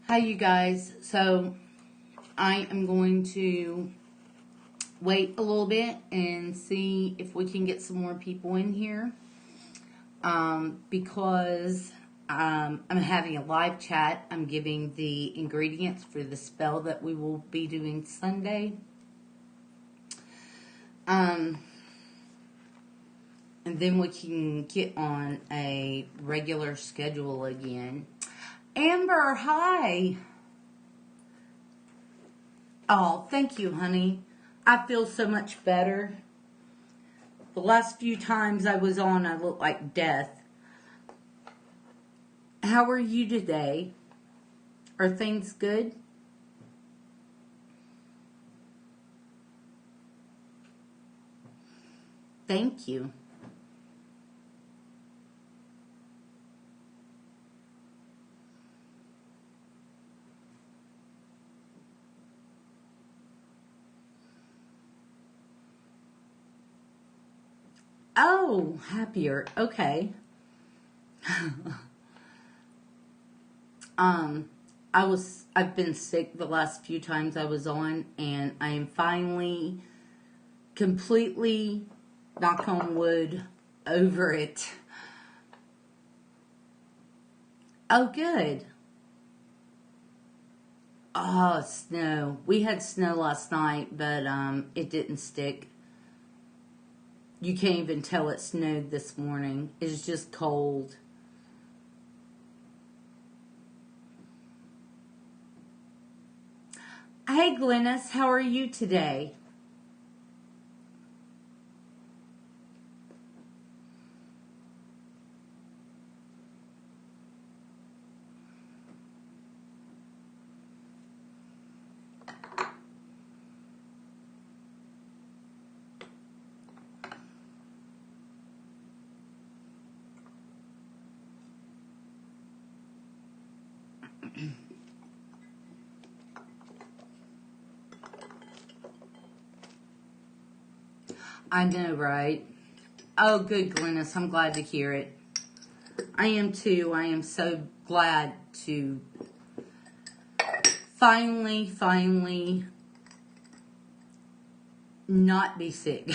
Hi, you guys. So, I am going to wait a little bit and see if we can get some more people in here. Because I'm having a live chat. I'm giving the ingredients for the spell that we will be doing Sunday. And then we can get on a regular schedule again. Amber, hi. Oh, thank you, honey. I feel so much better. The last few times I was on, I looked like death. How are you today? Are things good? Thank you. Oh, happier. Okay. um, I've been sick the last few times I was on, and I am finally completely, knock on wood, over it. Oh, good. Oh, snow. We had snow last night, but it didn't stick. You can't even tell it snowed this morning. It's just cold. Hey, Glennis, how are you today? I know, right? Oh, good, Glennis. I'm glad to hear it. I am too. I am so glad to finally not be sick.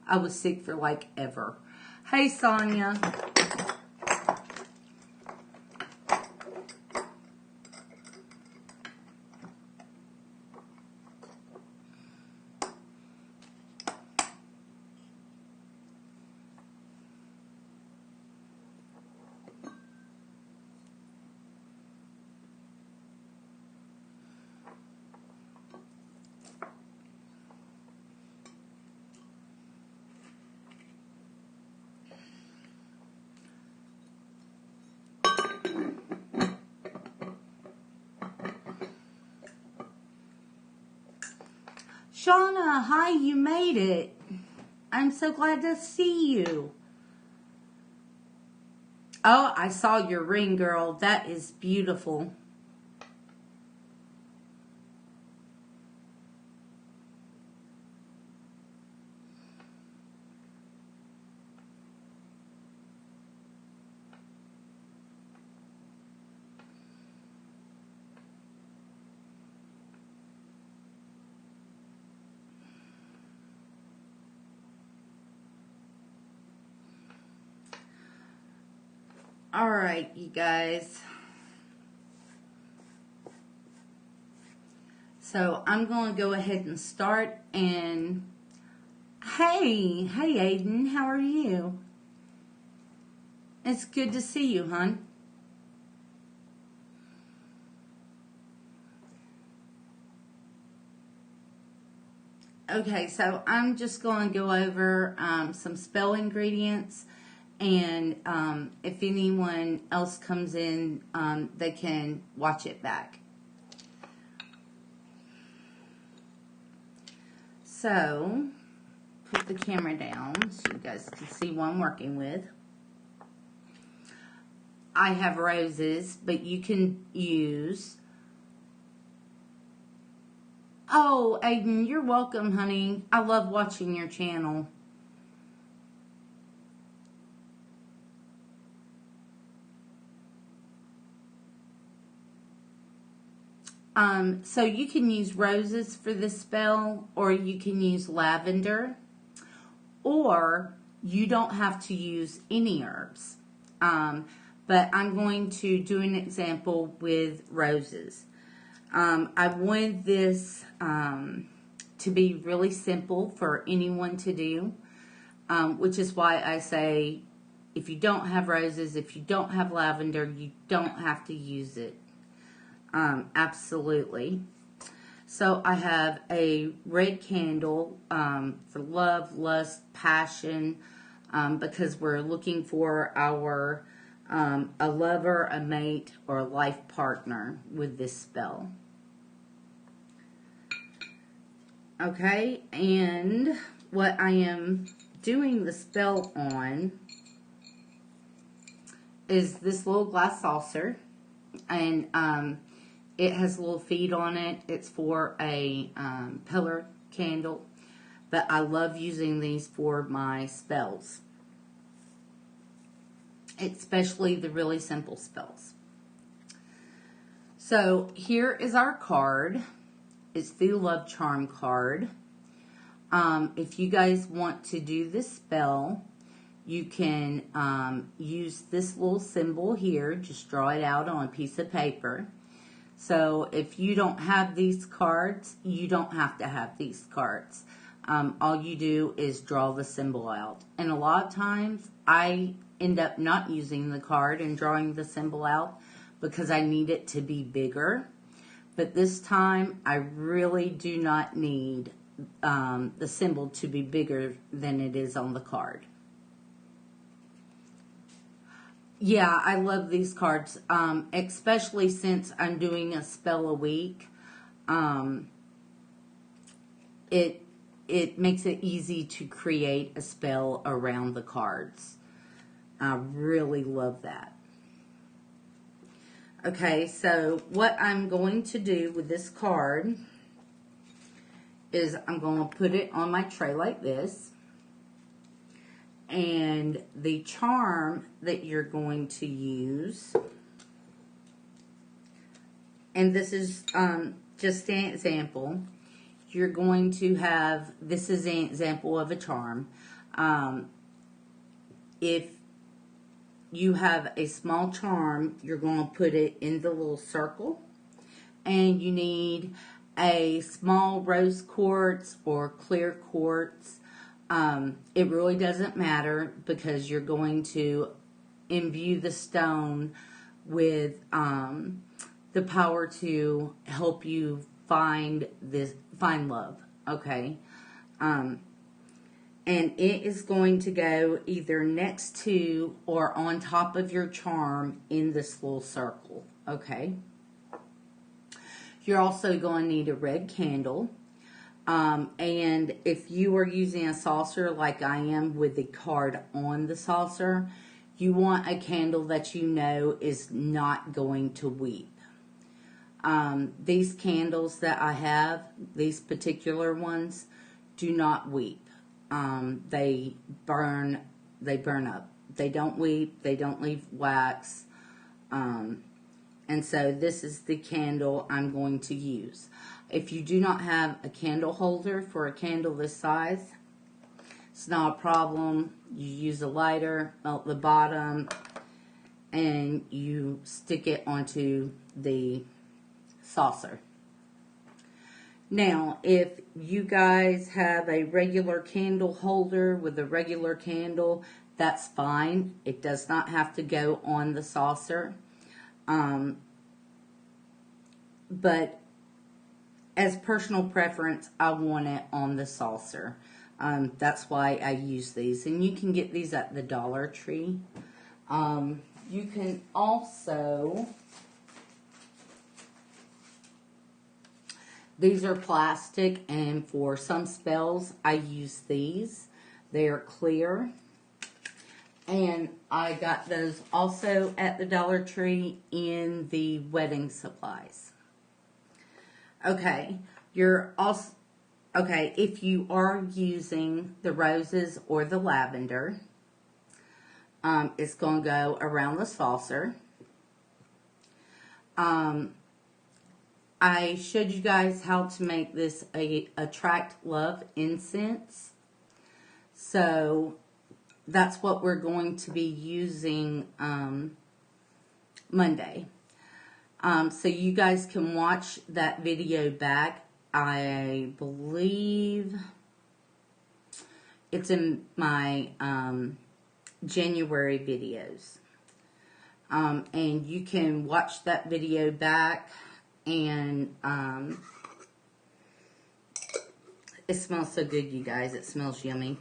I was sick for like ever. Hey, Sonia. Shauna, hi, you made it. I'm so glad to see you. Oh, I saw your ring, girl. That is beautiful. All right, you guys. So I'm going to go ahead and start. And hey, Aiden, how are you? It's good to see you, hon. Okay, so I'm just going to go over some spell ingredients, and if anyone else comes in, they can watch it back. So, put the camera down so you guys can see what I'm working with. I have roses, but you can use... Oh, Aiden, you're welcome, honey. I love watching your channel. So you can use roses for this spell, or you can use lavender, or you don't have to use any herbs. But I'm going to do an example with roses. I wanted this to be really simple for anyone to do, which is why I say if you don't have roses, if you don't have lavender, you don't have to use it. Absolutely. So I have a red candle for love, lust, passion, because we're looking for our a lover, a mate, or a life partner with this spell. Okay, and what I am doing the spell on is this little glass saucer, and it has little feet on it. It's for a pillar candle, but I love using these for my spells, especially the really simple spells. So here is our card. It's the Love Charm card. If you guys want to do this spell, you can use this little symbol here. Just draw it out on a piece of paper. So if you don't have these cards, you don't have to have these cards. All you do is draw the symbol out. And a lot of times, I end up not using the card and drawing the symbol out because I need it to be bigger. But this time, I really do not need the symbol to be bigger than it is on the card. Yeah, I love these cards, especially since I'm doing a spell a week. It makes it easy to create a spell around the cards. I really love that. Okay, so what I'm going to do with this card is I'm going to put it on my tray like this. And the charm that you're going to use, and this is just an example, you're going to have, this is an example of a charm. If you have a small charm, you're going to put it in the little circle, and you need a small rose quartz or clear quartz. It really doesn't matter because you're going to imbue the stone with the power to help you find love. Okay, and it is going to go either next to or on top of your charm in this little circle. Okay, you're also going to need a red candle. And if you are using a saucer like I am with the card on the saucer, you want a candle that you know is not going to weep. These candles that I have, these particular ones, do not weep. They burn up. They don't weep. They don't leave wax. And so this is the candle I'm going to use. If you do not have a candle holder for a candle this size, it's not a problem. You use a lighter, melt the bottom, and you stick it onto the saucer. Now, if you guys have a regular candle holder with a regular candle, that's fine. It does not have to go on the saucer. But as personal preference, I want it on the saucer. That's why I use these. And you can get these at the Dollar Tree. You can also, these are plastic, and for some spells, I use these. They are clear. And I got those also at the Dollar Tree in the wedding supplies. Okay, if you are using the roses or the lavender, it's going to go around the saucer. I I showed you guys how to make this a attract love incense. So that's what we're going to be using Monday. So you guys can watch that video back. I believe it's in my January videos. And you can watch that video back, and it smells so good, you guys. It smells yummy.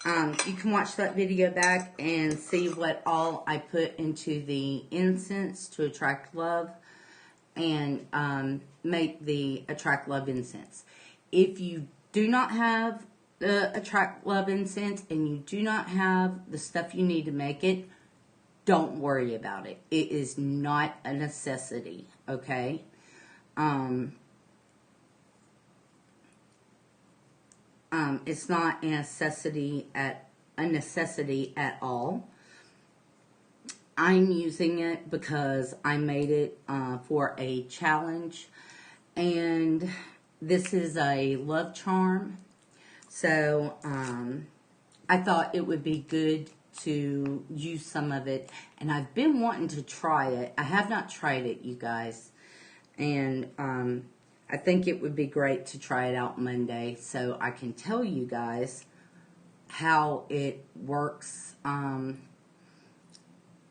You can watch that video back and see what all I put into the incense to attract love, and make the attract love incense. If you do not have the attract love incense and you do not have the stuff you need to make it, don't worry about it. It is not a necessity, okay? It's not a necessity at all. I'm using it because I made it for a challenge, and this is a love charm. So I thought it would be good to use some of it, and I've been wanting to try it. I have not tried it, you guys, and I think it would be great to try it out Monday so I can tell you guys how it works,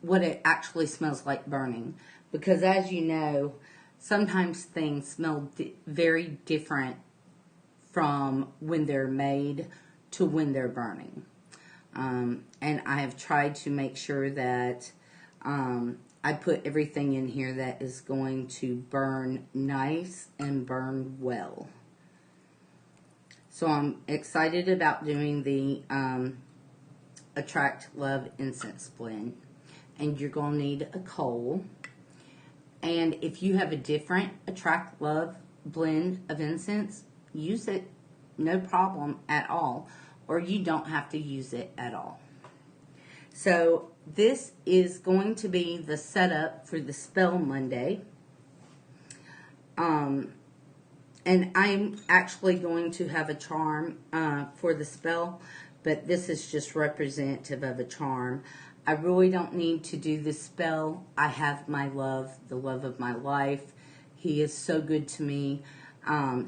what it actually smells like burning, because as you know, sometimes things smell very different from when they're made to when they're burning. And I have tried to make sure that I put everything in here that is going to burn nice and burn well. So I'm excited about doing the Attract Love Incense Blend. And you're going to need a coal. And if you have a different Attract Love blend of incense, use it, no problem at all. Or you don't have to use it at all. So this is going to be the setup for the spell Monday. And I'm actually going to have a charm for the spell, but this is just representative of a charm. I really don't need to do this spell. I have my love, the love of my life. He is so good to me.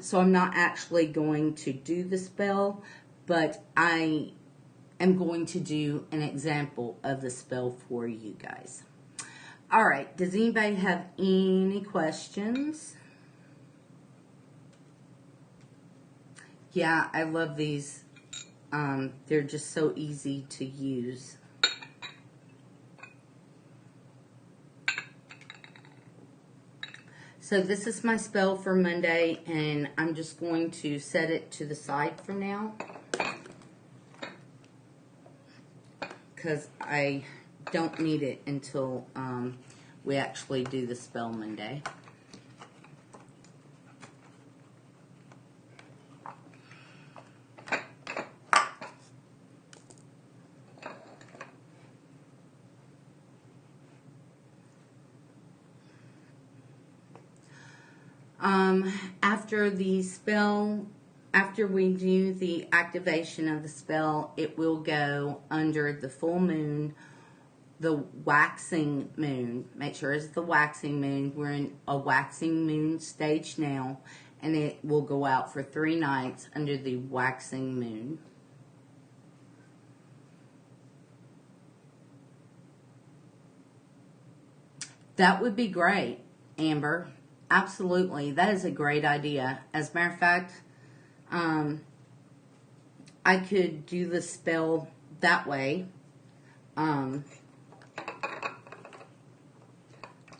So I'm not actually going to do the spell, but I am going to do an example of the spell for you guys. All right, does anybody have any questions? Yeah, I love these. They're just so easy to use. So this is my spell for Monday, and I'm just going to set it to the side for now, because I don't need it until we actually do the spell Monday. After the spell, after we do the activation of the spell, it will go under the full moon, the waxing moon. Make sure it's the waxing moon. We're in a waxing moon stage now, and it will go out for 3 nights under the waxing moon. That would be great, Amber. Absolutely. That is a great idea. As a matter of fact, I could do the spell that way.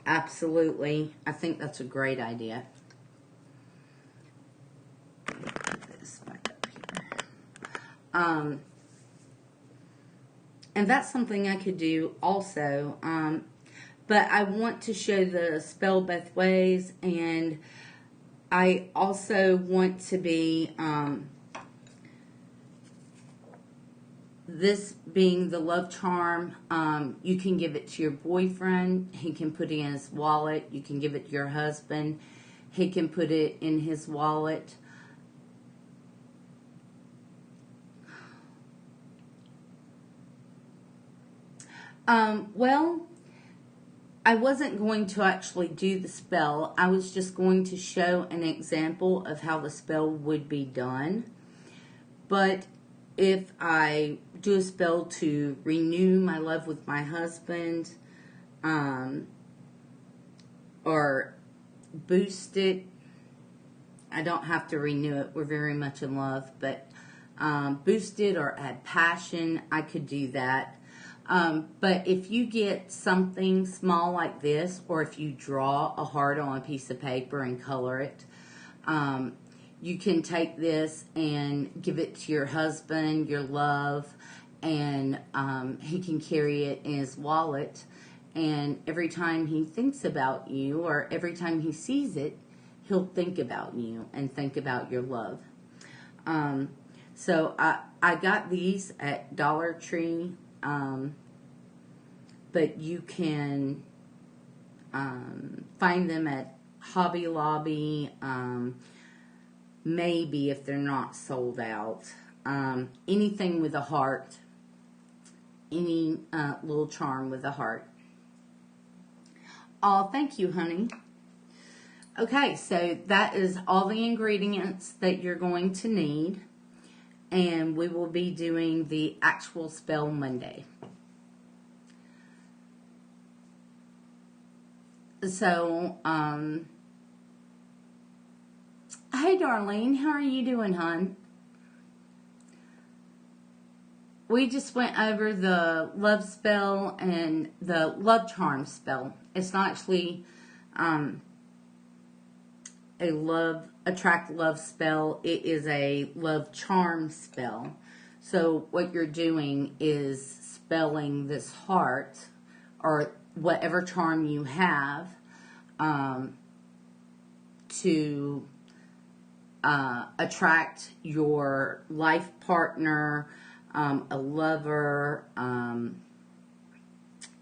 Absolutely. I think that's a great idea. Put this back up here. And that's something I could do also. But I want to show the spell both ways, and I also want to be, this being the love charm, you can give it to your boyfriend. He can put it in his wallet. You can give it to your husband. he can put it in his wallet. Well, I wasn't going to actually do the spell. I was just going to show an example of how the spell would be done. But if I do a spell to renew my love with my husband, or boost it, I don't have to renew it. We're very much in love. But boost it or add passion, I could do that. But if you get something small like this, or if you draw a heart on a piece of paper and color it, you can take this and give it to your husband, your love, and he can carry it in his wallet. And every time he thinks about you, or every time he sees it, he'll think about you and think about your love. So I got these at Dollar Tree. But you can find them at Hobby Lobby, maybe if they're not sold out. Anything with a heart, any little charm with a heart. Oh, thank you, honey. Okay, so that is all the ingredients that you're going to need. And we will be doing the actual spell Monday. So, hey, Darlene, how are you doing, hon? We just went over the love spell and the love charm spell. It's not actually a attract love spell. It is a love charm spell. So what you're doing is spelling this heart, or whatever charm you have, to attract your life partner, a lover,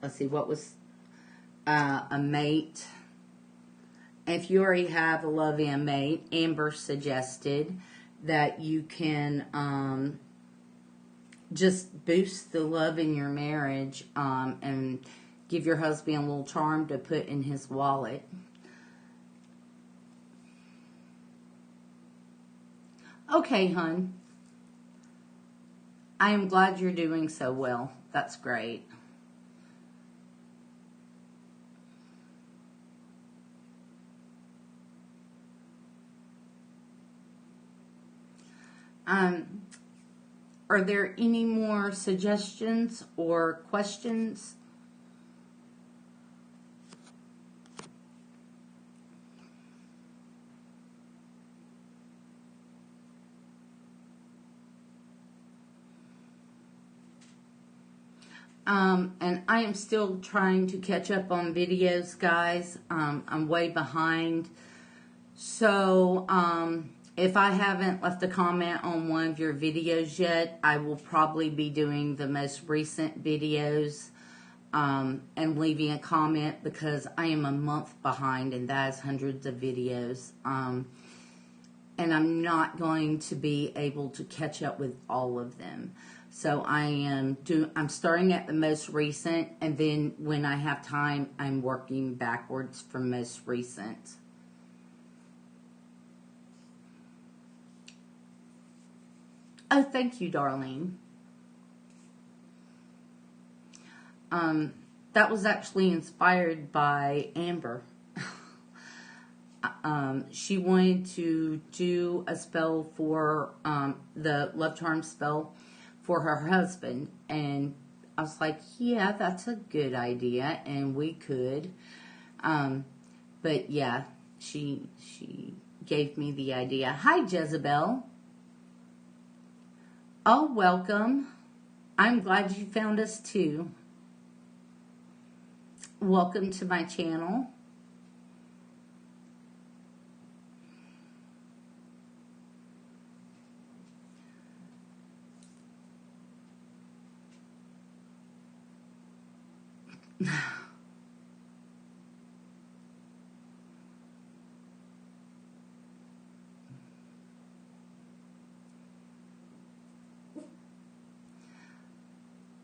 let's see, what was a mate. If you already have a love and mate, Amber suggested that you can just boost the love in your marriage, and give your husband a little charm to put in his wallet. Okay, hon. I am glad you're doing so well. That's great. Are there any more suggestions or questions? And I am still trying to catch up on videos, guys. I'm way behind. So, if I haven't left a comment on one of your videos yet, I will probably be doing the most recent videos, and leaving a comment, because I am a month behind, and that is hundreds of videos. And I'm not going to be able to catch up with all of them. So I'm starting at the most recent, and then when I have time, I'm working backwards from most recent. Oh, thank you, Darlene. That was actually inspired by Amber. She wanted to do a spell for the love charm spell for her husband, and I was like, yeah, that's a good idea, and we could. But yeah, she gave me the idea. Hi, Jezebel. Oh, welcome. I'm glad you found us too. Welcome to my channel.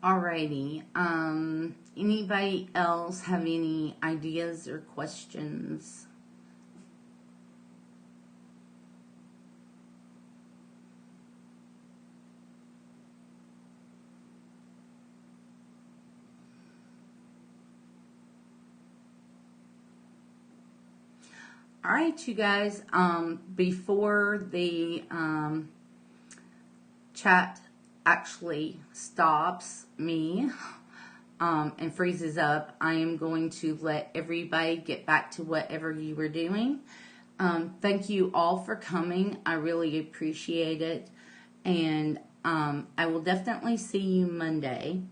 Alrighty. Anybody else have any ideas or questions? All right, you guys. Before the chat actually stops me and freezes up, I am going to let everybody get back to whatever you were doing. Thank you all for coming. I really appreciate it. And I will definitely see you Monday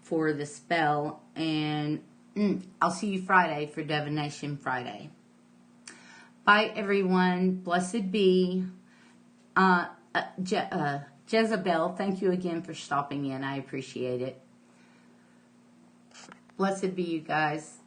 for the spell. And I'll see you Friday for Divination Friday. Bye, everyone. Blessed be. Jezebel, thank you again for stopping in. I appreciate it. Blessed be you guys.